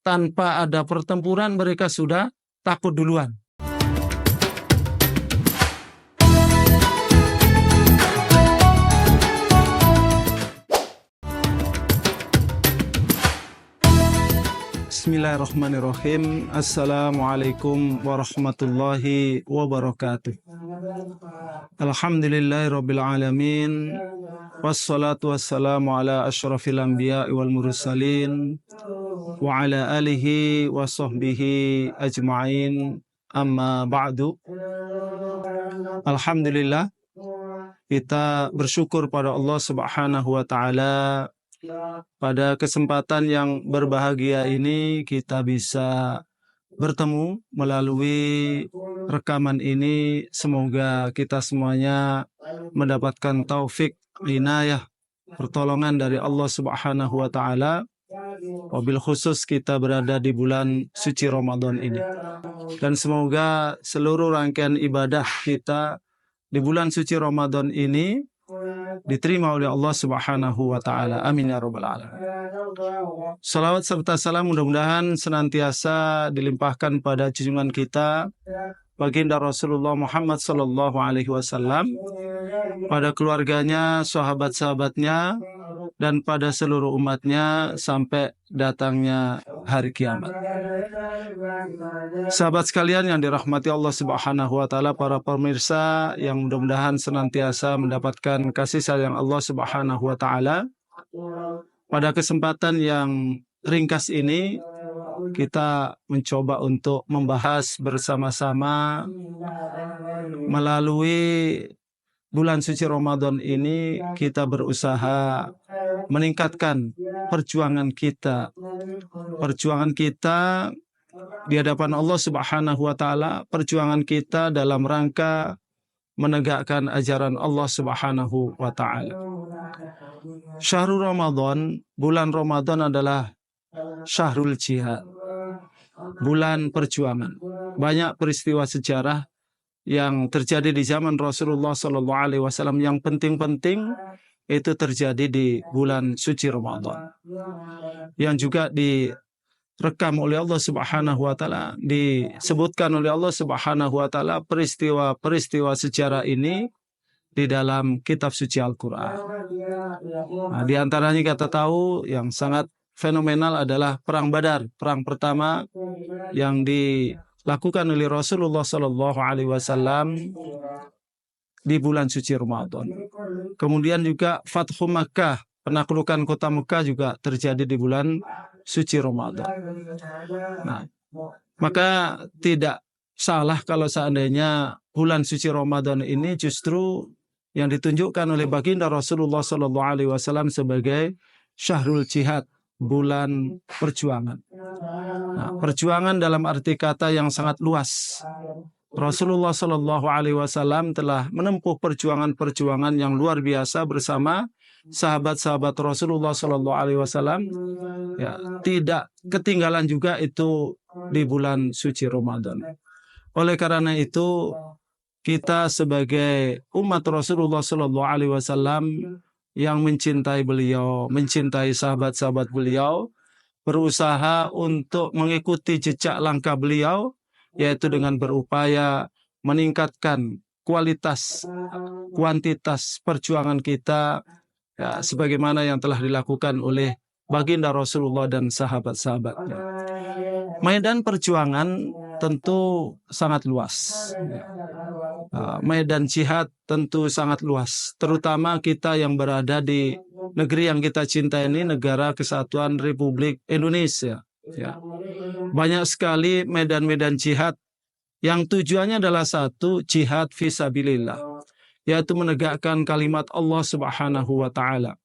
tanpa ada pertempuran mereka sudah takut duluan. Bismillahirrahmanirrahim. Assalamualaikum warahmatullahi wabarakatuh. Alhamdulillahirabbil alamin. Wassalatu wassalamu ala asyrafil anbiya'i wal mursalin wa ala alihi wa sahbihi ajma'in. Amma ba'du. Alhamdulillah, kita bersyukur pada Allah Subhanahu wa taala. Pada kesempatan yang berbahagia ini kita bisa bertemu melalui rekaman ini. Semoga kita semuanya mendapatkan taufik, inayah, pertolongan dari Allah Subhanahu wa taala. Wabil khusus kita berada di bulan suci Ramadan ini. Dan semoga seluruh rangkaian ibadah kita di bulan suci Ramadan ini diterima oleh Allah Subhanahu wa taala. Amin ya rabbal alamin. Salawat serta salam mudah-mudahan senantiasa dilimpahkan pada junjungan kita baginda Rasulullah Muhammad sallallahu alaihi wasallam, pada keluarganya, sahabat-sahabatnya, dan pada seluruh umatnya sampai datangnya hari kiamat. Sahabat sekalian yang dirahmati Allah Subhanahu wa taala, para pemirsa yang mudah-mudahan senantiasa mendapatkan kasih sayang Allah Subhanahu wa taala. Pada kesempatan yang ringkas ini kita mencoba untuk membahas bersama-sama melalui bulan suci Ramadan ini. Kita berusaha meningkatkan perjuangan kita di hadapan Allah Subhanahu wa taala, perjuangan kita dalam rangka menegakkan ajaran Allah Subhanahu wa taala. Syahrul Ramadan, bulan Ramadan adalah syahrul jihad, bulan perjuangan. Banyak peristiwa sejarah yang terjadi di zaman Rasulullah sallallahu alaihi wasallam yang penting-penting itu terjadi di bulan suci Ramadan, yang juga direkam oleh Allah Subhanahu wa taala, disebutkan oleh Allah Subhanahu wa taala peristiwa-peristiwa sejarah ini di dalam kitab suci Al-Qur'an. Nah, di antaranya kita tahu yang sangat fenomenal adalah perang Badar, perang pertama yang dilakukan oleh Rasulullah sallallahu alaihi wasallam di bulan suci Ramadan. Kemudian juga Fathu Makkah, penaklukan kota Mekah juga terjadi di bulan suci Ramadan. Nah, maka tidak salah kalau seandainya bulan suci Ramadan ini justru yang ditunjukkan oleh baginda Rasulullah sallallahu alaihi wasallam sebagai syahrul jihad, bulan perjuangan. Nah, perjuangan dalam arti kata yang sangat luas. Rasulullah sallallahu alaihi wasallam telah menempuh perjuangan-perjuangan yang luar biasa bersama sahabat-sahabat Rasulullah sallallahu alaihi wasallam. Ya, tidak ketinggalan juga itu di bulan suci Ramadan. Oleh karena itu, kita sebagai umat Rasulullah sallallahu alaihi wasallam yang mencintai beliau, mencintai sahabat-sahabat beliau, berusaha untuk mengikuti jejak langkah beliau, yaitu dengan berupaya meningkatkan kualitas, kuantitas perjuangan kita, ya, sebagaimana yang telah dilakukan oleh baginda Rasulullah dan sahabat-sahabatnya. Medan perjuangan tentu sangat luas. Medan jihad tentu sangat luas. Terutama kita yang berada di negeri yang kita cintai ini, Negara Kesatuan Republik Indonesia. Ya. Banyak sekali medan-medan jihad yang tujuannya adalah satu, jihad fisabilillah, yaitu menegakkan kalimat Allah Subhanahu wa taala.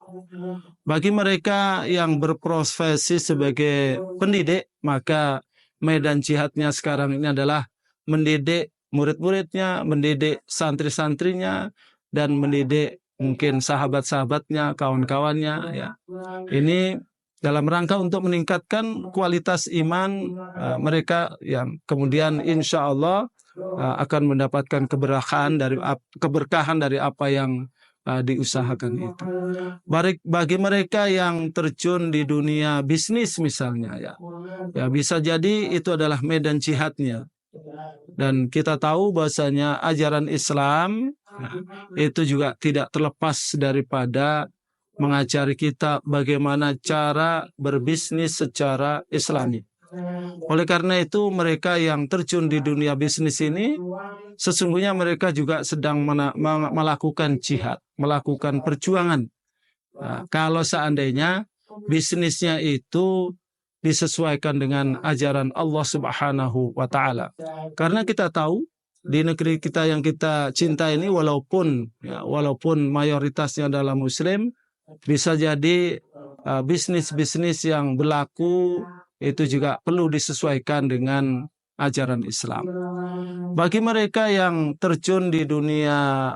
Bagi mereka yang berprofesi sebagai pendidik, maka medan jihadnya sekarang ini adalah mendidik murid-muridnya, mendidik santri-santrinya, dan mendidik mungkin sahabat-sahabatnya, kawan-kawannya. Ya. Ini dalam rangka untuk meningkatkan kualitas iman mereka yang kemudian insya Allah akan mendapatkan keberkahan dari apa yang diusahakan itu. Bagi mereka yang terjun di dunia bisnis misalnya, ya bisa jadi itu adalah medan jihadnya. Dan kita tahu bahasanya ajaran Islam itu juga tidak terlepas daripada mengajari kita bagaimana cara berbisnis secara Islami. Oleh karena itu mereka yang terjun di dunia bisnis ini sesungguhnya mereka juga sedang melakukan jihad, melakukan perjuangan. Nah, kalau seandainya bisnisnya itu disesuaikan dengan ajaran Allah Subhanahu wa taala. Karena kita tahu di negeri kita yang kita cinta ini walaupun mayoritasnya adalah muslim, bisa jadi bisnis-bisnis yang berlaku itu juga perlu disesuaikan dengan ajaran Islam. Bagi mereka yang terjun di dunia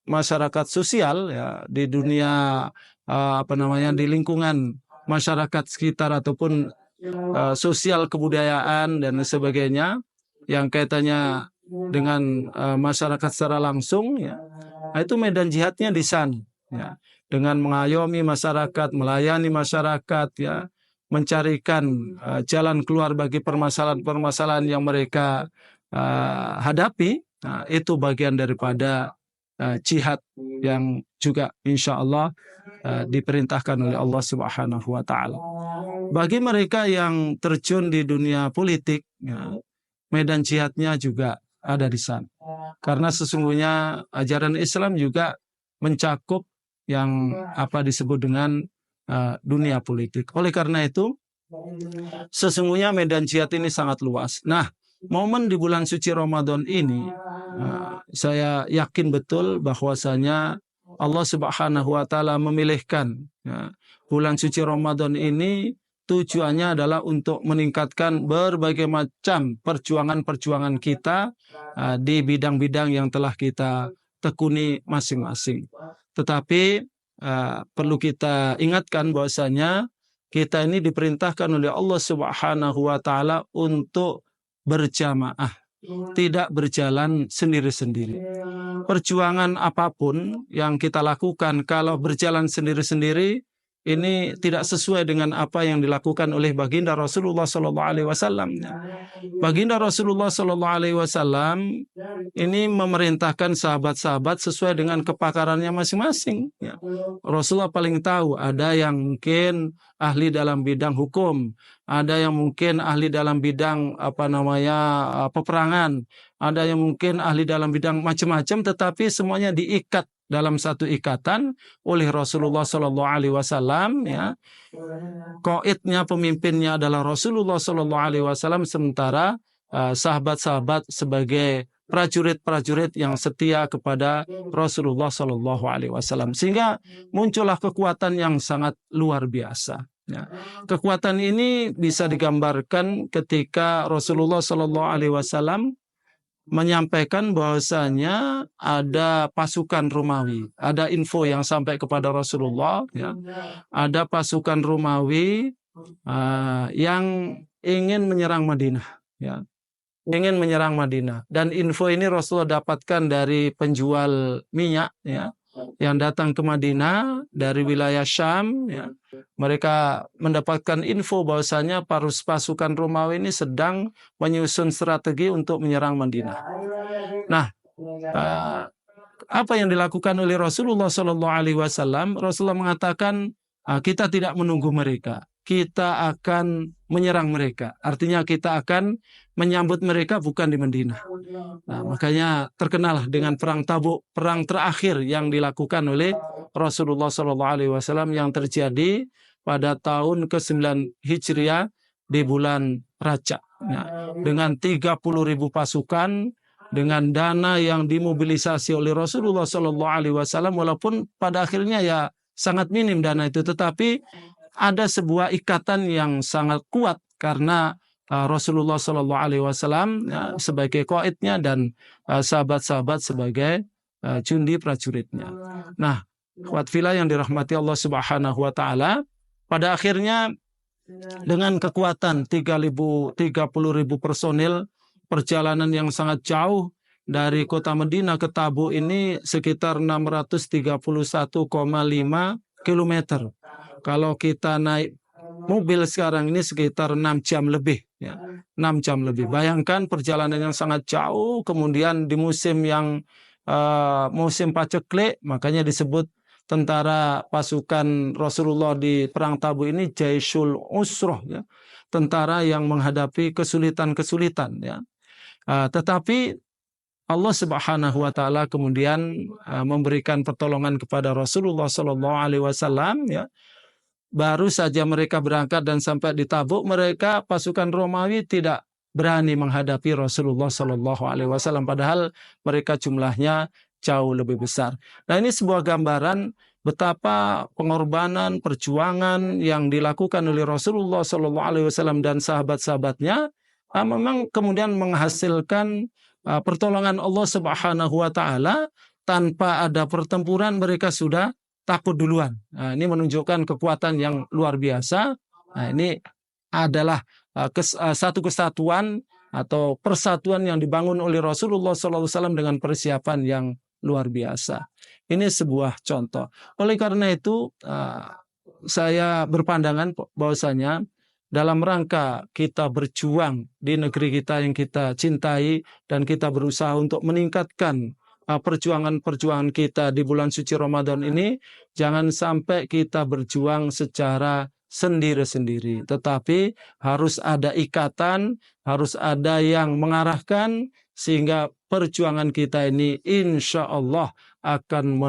masyarakat sosial, ya, di dunia di lingkungan masyarakat sekitar ataupun sosial kebudayaan dan sebagainya yang kaitannya dengan masyarakat secara langsung, ya, itu medan jihadnya di sana, ya, dengan mengayomi masyarakat, melayani masyarakat, ya, mencarikan jalan keluar bagi permasalahan-permasalahan yang mereka hadapi. Nah, itu bagian daripada jihad yang juga insya Allah diperintahkan oleh Allah Subhanahu wa taala. Bagi mereka yang terjun di dunia politik, ya, medan jihadnya juga ada di sana. Karena sesungguhnya ajaran Islam juga mencakup yang disebut dengan dunia politik. Oleh karena itu, sesungguhnya medan jihad ini sangat luas. Nah, momen di bulan suci Ramadan ini, saya yakin betul bahwasanya Allah Subhanahu wa taala memilihkan, ya, bulan suci Ramadan ini tujuannya adalah untuk meningkatkan berbagai macam perjuangan-perjuangan kita di bidang-bidang yang telah kita tekuni masing-masing. Tetapi perlu kita ingatkan bahwasanya kita ini diperintahkan oleh Allah Subhanahu wa taala untuk berjamaah, tidak berjalan sendiri-sendiri. Perjuangan apapun yang kita lakukan kalau berjalan sendiri-sendiri ini tidak sesuai dengan apa yang dilakukan oleh baginda Rasulullah sallallahu alaihi wasallam. Baginda Rasulullah sallallahu alaihi wasallam ini memerintahkan sahabat-sahabat sesuai dengan kepakarannya masing-masing. Ya. Rasulullah paling tahu, ada yang mungkin ahli dalam bidang hukum, ada yang mungkin ahli dalam bidang peperangan, ada yang mungkin ahli dalam bidang macam-macam, tetapi semuanya diikat dalam satu ikatan oleh Rasulullah Sallallahu Alaihi Wasallam. Ya, qaidnya, pemimpinnya adalah Rasulullah Sallallahu Alaihi Wasallam, sementara sahabat-sahabat sebagai prajurit-prajurit yang setia kepada Rasulullah Sallallahu Alaihi Wasallam, sehingga muncullah kekuatan yang sangat luar biasa. Ya. Kekuatan ini bisa digambarkan ketika Rasulullah Sallallahu Alaihi Wasallam menyampaikan bahwasanya ada pasukan Romawi, ada info yang sampai kepada Rasulullah, ya, ada pasukan Romawi yang ingin menyerang Madinah, ya, ingin menyerang Madinah, dan info ini Rasulullah dapatkan dari penjual minyak, ya, yang datang ke Madinah dari wilayah Syam, ya. Mereka mendapatkan info bahwasanya pasukan Romawi ini sedang menyusun strategi untuk menyerang Madinah. Nah, apa yang dilakukan oleh Rasulullah Sallallahu Alaihi Wasallam? Rasulullah mengatakan, kita tidak menunggu mereka, kita akan menyerang mereka. Artinya kita akan menyambut mereka bukan di Madinah. Nah, makanya terkenal dengan perang Tabuk, perang terakhir yang dilakukan oleh Rasulullah Sallallahu Alaihi Wasallam yang terjadi pada tahun ke-9 Hijriah di bulan Rajab. Nah, dengan 30.000 pasukan, dengan dana yang dimobilisasi oleh Rasulullah Sallallahu Alaihi Wasallam, walaupun pada akhirnya ya sangat minim dana itu, tetapi ada sebuah ikatan yang sangat kuat karena Rasulullah Sallallahu Alaihi Wasallam sebagai qaidnya dan sahabat-sahabat sebagai jundi prajuritnya. Nah, ikhwat fillah yang dirahmati Allah Subhanahu wa taala, pada akhirnya dengan kekuatan 30.000 personil, perjalanan yang sangat jauh, dari kota Madinah ke Tabuk ini sekitar 631,5 kilometer. Kalau kita naik mobil sekarang ini sekitar 6 jam lebih. Ya. 6 jam lebih. Bayangkan perjalanan yang sangat jauh, kemudian di musim yang musim paceklik, makanya disebut tentara pasukan Rasulullah di Perang Tabuk ini Jaisul Usroh, ya. Tentara yang menghadapi kesulitan-kesulitan. Ya. Tetapi Allah Subhanahu wa taala kemudian memberikan pertolongan kepada Rasulullah sallallahu alaihi wasallam, ya. Baru saja mereka berangkat dan sampai di Tabuk, mereka pasukan Romawi tidak berani menghadapi Rasulullah sallallahu alaihi wasallam, padahal mereka jumlahnya jauh lebih besar. Nah, ini sebuah gambaran betapa pengorbanan, perjuangan yang dilakukan oleh Rasulullah sallallahu alaihi wasallam dan sahabat-sahabatnya memang kemudian menghasilkan pertolongan Allah Subhanahu wa taala. Tanpa ada pertempuran mereka sudah takut duluan. Nah, ini menunjukkan kekuatan yang luar biasa. Nah, ini adalah satu kesatuan atau persatuan yang dibangun oleh Rasulullah SAW dengan persiapan yang luar biasa. Ini sebuah contoh. Oleh karena itu, saya berpandangan bahwasanya dalam rangka kita berjuang di negeri kita yang kita cintai dan kita berusaha untuk meningkatkan perjuangan-perjuangan kita di bulan suci Ramadan ini, jangan sampai kita berjuang secara sendiri-sendiri, tetapi harus ada ikatan, harus ada yang mengarahkan, sehingga perjuangan kita ini insya Allah akan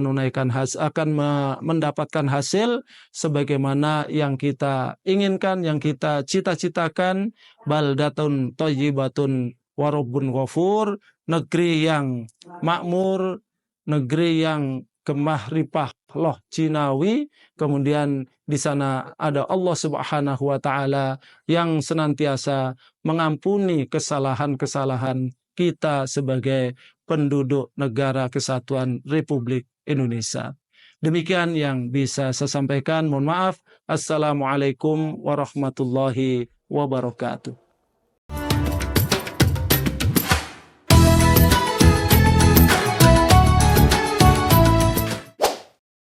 mendapatkan hasil sebagaimana yang kita inginkan, yang kita cita-citakan. Baldatun thayyibatun wa rabbun ghafur, negeri yang makmur, negeri yang kemahrifah loh jinawi, kemudian di sana ada Allah Subhanahu wa taala yang senantiasa mengampuni kesalahan-kesalahan kita sebagai penduduk negara kesatuan Republik Indonesia. Demikian yang bisa saya sampaikan. Mohon maaf. Assalamualaikum warahmatullahi wabarakatuh.